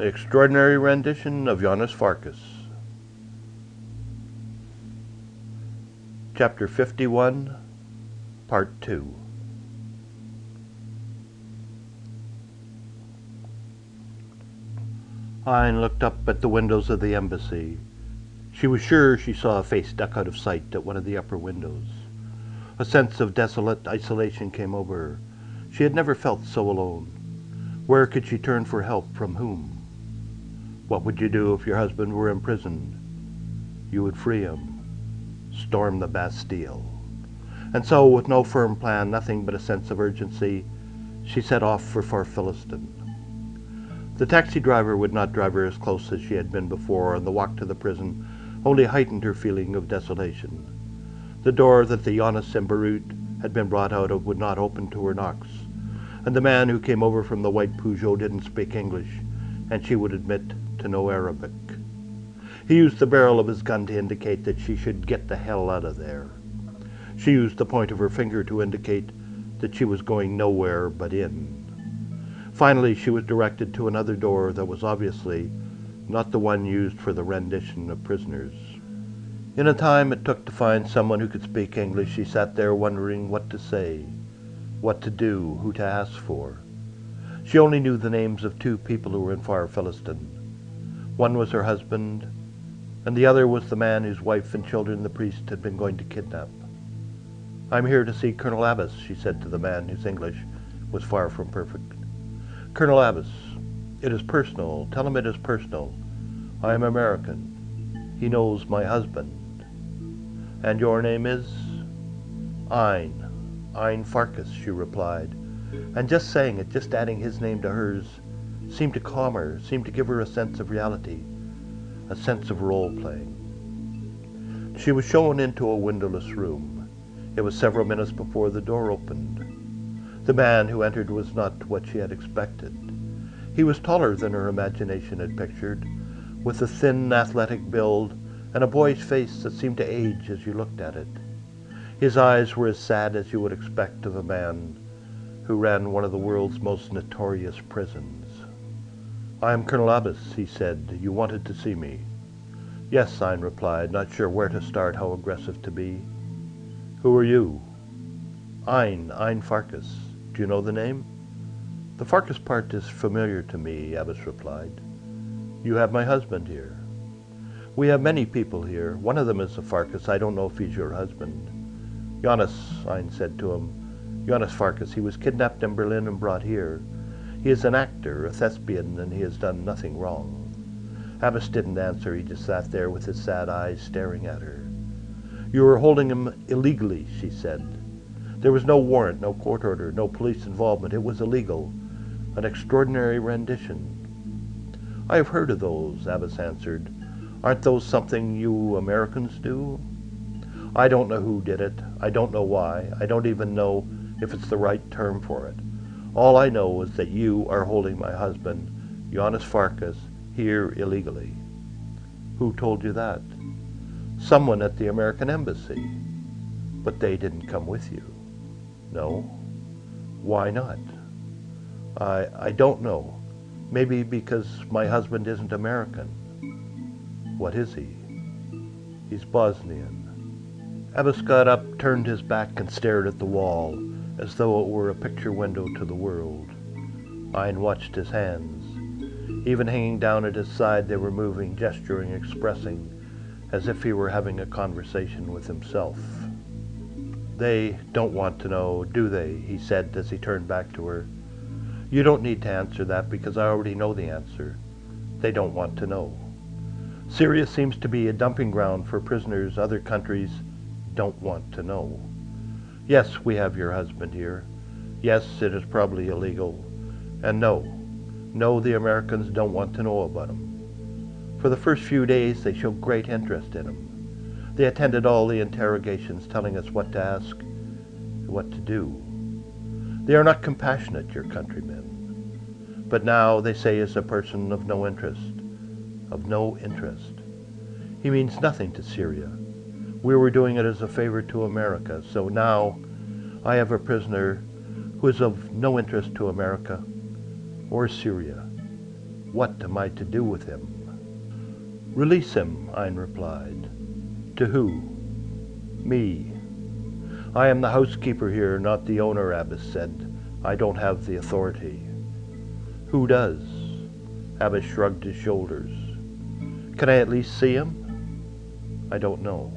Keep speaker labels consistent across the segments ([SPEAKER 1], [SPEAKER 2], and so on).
[SPEAKER 1] The extraordinary rendition of Janos Farkas. Chapter 51, Part 2. Ayn looked up at the windows of the embassy. She was sure she saw a face stuck out of sight at one of the upper windows. A sense of desolate isolation came over her. She had never felt so alone. Where could she turn for help? From whom? What would you do if your husband were imprisoned? You would free him. Storm the Bastille. And so, with no firm plan, nothing but a sense of urgency, she set off for Farfiliston. The taxi driver would not drive her as close as she had been before, and the walk to the prison only heightened her feeling of desolation. The door that the Janos en Beirut had been brought out of would not open to her knocks, and the man who came over from the white Peugeot didn't speak English, and she would admit to no Arabic. He used the barrel of his gun to indicate that she should get the hell out of there. She used the point of her finger to indicate that she was going nowhere but in. Finally, she was directed to another door that was obviously not the one used for the rendition of prisoners. In the time it took to find someone who could speak English, she sat there wondering what to say, what to do, who to ask for. She only knew the names of two people who were in Farfiliston. One was her husband, and the other was the man whose wife and children the priest had been going to kidnap. "I'm here to see Colonel Abbas," she said to the man whose English was far from perfect. "Colonel Abbas, it is personal. Tell him it is personal. I am American. He knows my husband." "And your name is?" Ayn Farkas," she replied. And just saying it, just adding his name to hers, seemed to calm her, seemed to give her a sense of reality, a sense of role-playing. She was shown into a windowless room. It was several minutes before the door opened. The man who entered was not what she had expected. He was taller than her imagination had pictured, with a thin, athletic build and a boyish face that seemed to age as you looked at it. His eyes were as sad as you would expect of a man who ran one of the world's most notorious prisons. "I am Colonel Abbas," he said. "You wanted to see me." "Yes," Ayn replied, not sure where to start, how aggressive to be. "Who are you?" Ayn Farkas. Do you know the name?" "The Farkas part is familiar to me," Abbas replied. "You have my husband here." "We have many people here. One of them is a Farkas. I don't know if he's your husband." "Janos," Ayn said to him. "Janos Farkas. He was kidnapped in Berlin and brought here. He is an actor, a thespian, and he has done nothing wrong." Abbas didn't answer. He just sat there with his sad eyes staring at her. "You were holding him illegally," she said. "There was no warrant, no court order, no police involvement. It was illegal. An extraordinary rendition." "I have heard of those," Abbas answered. "Aren't those something you Americans do?" "I don't know who did it. I don't know why. I don't even know if it's the right term for it. All I know is that you are holding my husband, Janos Farkas, here illegally." "Who told you that?" "Someone at the American embassy." "But they didn't come with you." "No." "Why not?" I don't know. Maybe because my husband isn't American." "What is he?" "He's Bosnian." Abbas got up, turned his back, and stared at the wall, as though it were a picture window to the world. Ayn watched his hands. Even hanging down at his side, they were moving, gesturing, expressing, as if he were having a conversation with himself. "They don't want to know, do they?" he said as he turned back to her. "You don't need to answer that, because I already know the answer. They don't want to know. Syria seems to be a dumping ground for prisoners. Other countries don't want to know. Yes, we have your husband here. Yes, it is probably illegal. And no, the Americans don't want to know about him. For the first few days, they showed great interest in him. They attended all the interrogations, telling us what to ask, what to do. They are not compassionate, your countrymen. But now they say he is a person of no interest. Of no interest. He means nothing to Syria. We were doing it as a favor to America, so now I have a prisoner who is of no interest to America or Syria. What am I to do with him? Release him, Ein replied. To who? Me. I am the housekeeper here, not the owner, Abbess said. I don't have the authority. Who does? Abbess shrugged his shoulders. Can I at least see him? I don't know.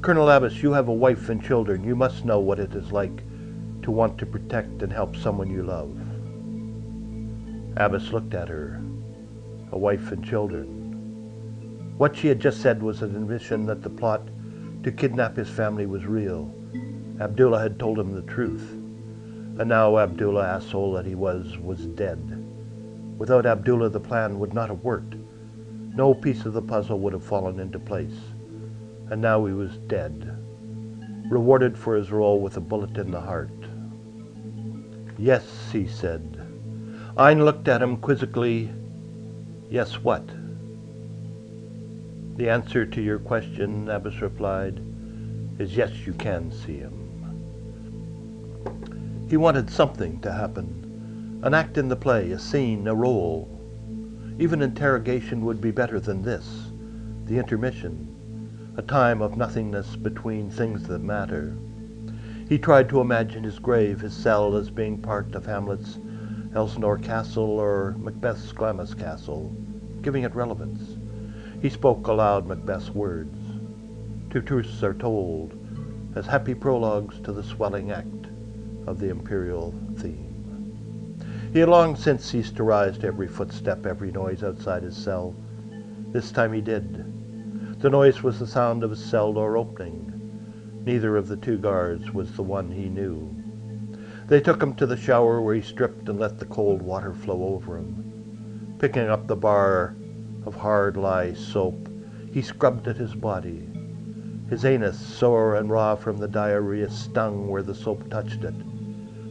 [SPEAKER 1] Colonel Abbess, you have a wife and children. You must know what it is like to want to protect and help someone you love. Abbess looked at her. A wife and children. What she had just said was an admission that the plot to kidnap his family was real. Abdullah had told him the truth. And now Abdullah, asshole that he was dead. Without Abdullah, the plan would not have worked. No piece of the puzzle would have fallen into place. And now he was dead, rewarded for his role with a bullet in the heart. Yes, he said. Ein looked at him quizzically. Yes, what? The answer to your question, Abbess replied, is yes, you can see him. He wanted something to happen, an act in the play, a scene, a role. Even interrogation would be better than this, the intermission, a time of nothingness between things that matter. He tried to imagine his grave, his cell, as being part of Hamlet's Elsinore Castle or Macbeth's Glamis Castle, giving it relevance. He spoke aloud Macbeth's words. Two truths are told, as happy prologues to the swelling act of the imperial theme. He had long since ceased to rise to every footstep, every noise outside his cell. This time he did. The noise was the sound of his cell door opening. Neither of the two guards was the one he knew. They took him to the shower where he stripped and let the cold water flow over him. Picking up the bar of hard lye soap, he scrubbed at his body. His anus, sore and raw from the diarrhea, stung where the soap touched it,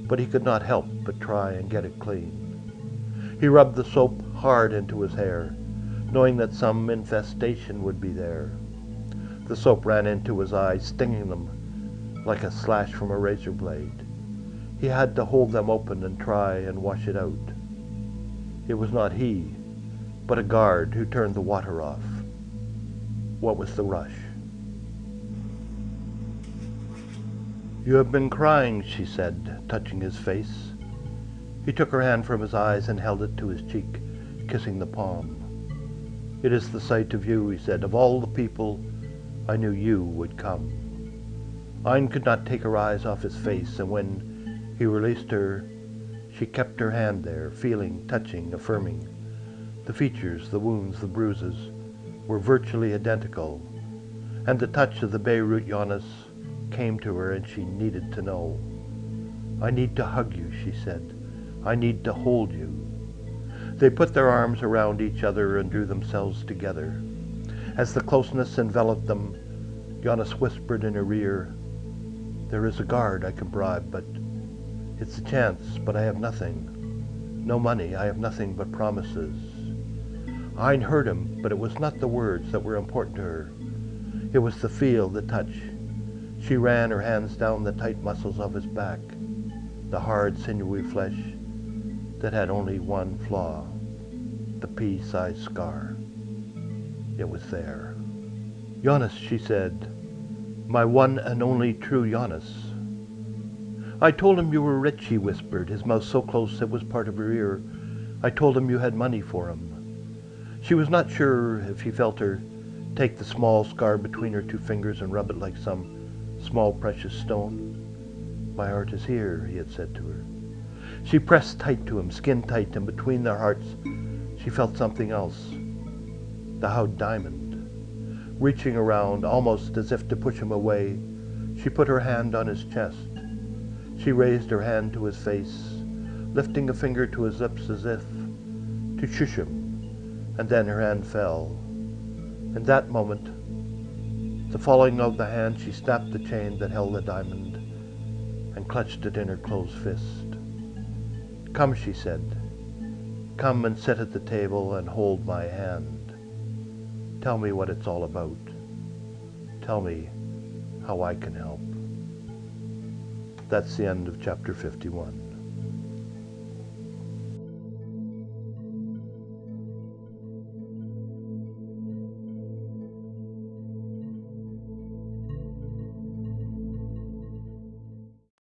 [SPEAKER 1] but he could not help but try and get it clean. He rubbed the soap hard into his hair, knowing that some infestation would be there. The soap ran into his eyes, stinging them like a slash from a razor blade. He had to hold them open and try and wash it out. It was not he, but a guard who turned the water off. What was the rush? You have been crying, she said, touching his face. He took her hand from his eyes and held it to his cheek, kissing the palm. It is the sight of you, he said. Of all the people, I knew you would come. Ein could not take her eyes off his face, and when he released her, she kept her hand there, feeling, touching, affirming. The features, the wounds, the bruises were virtually identical, and the touch of the Beirut Janos came to her, and she needed to know. I need to hug you, she said. I need to hold you. They put their arms around each other and drew themselves together. As the closeness enveloped them, Janos whispered in her ear, there is a guard I can bribe, but it's a chance, but I have nothing. No money, I have nothing but promises. Ein heard him, but it was not the words that were important to her. It was the feel, the touch. She ran her hands down the tight muscles of his back, the hard, sinewy flesh that had only one flaw, the pea-sized scar. It was there. Janos, she said, my one and only true Janos. I told him you were rich, he whispered, his mouth so close it was part of her ear. I told him you had money for him. She was not sure if he felt her take the small scar between her two fingers and rub it like some small precious stone. My heart is here, he had said to her. She pressed tight to him, skin tight, and between their hearts she felt something else. The howled diamond. Reaching around, almost as if to push him away, she put her hand on his chest. She raised her hand to his face, lifting a finger to his lips as if to shush him, and then her hand fell. In that moment, the falling of the hand, she snapped the chain that held the diamond and clutched it in her closed fist. Come, she said. Come and sit at the table and hold my hand. Tell me what it's all about. Tell me how I can help. That's the end of chapter 51.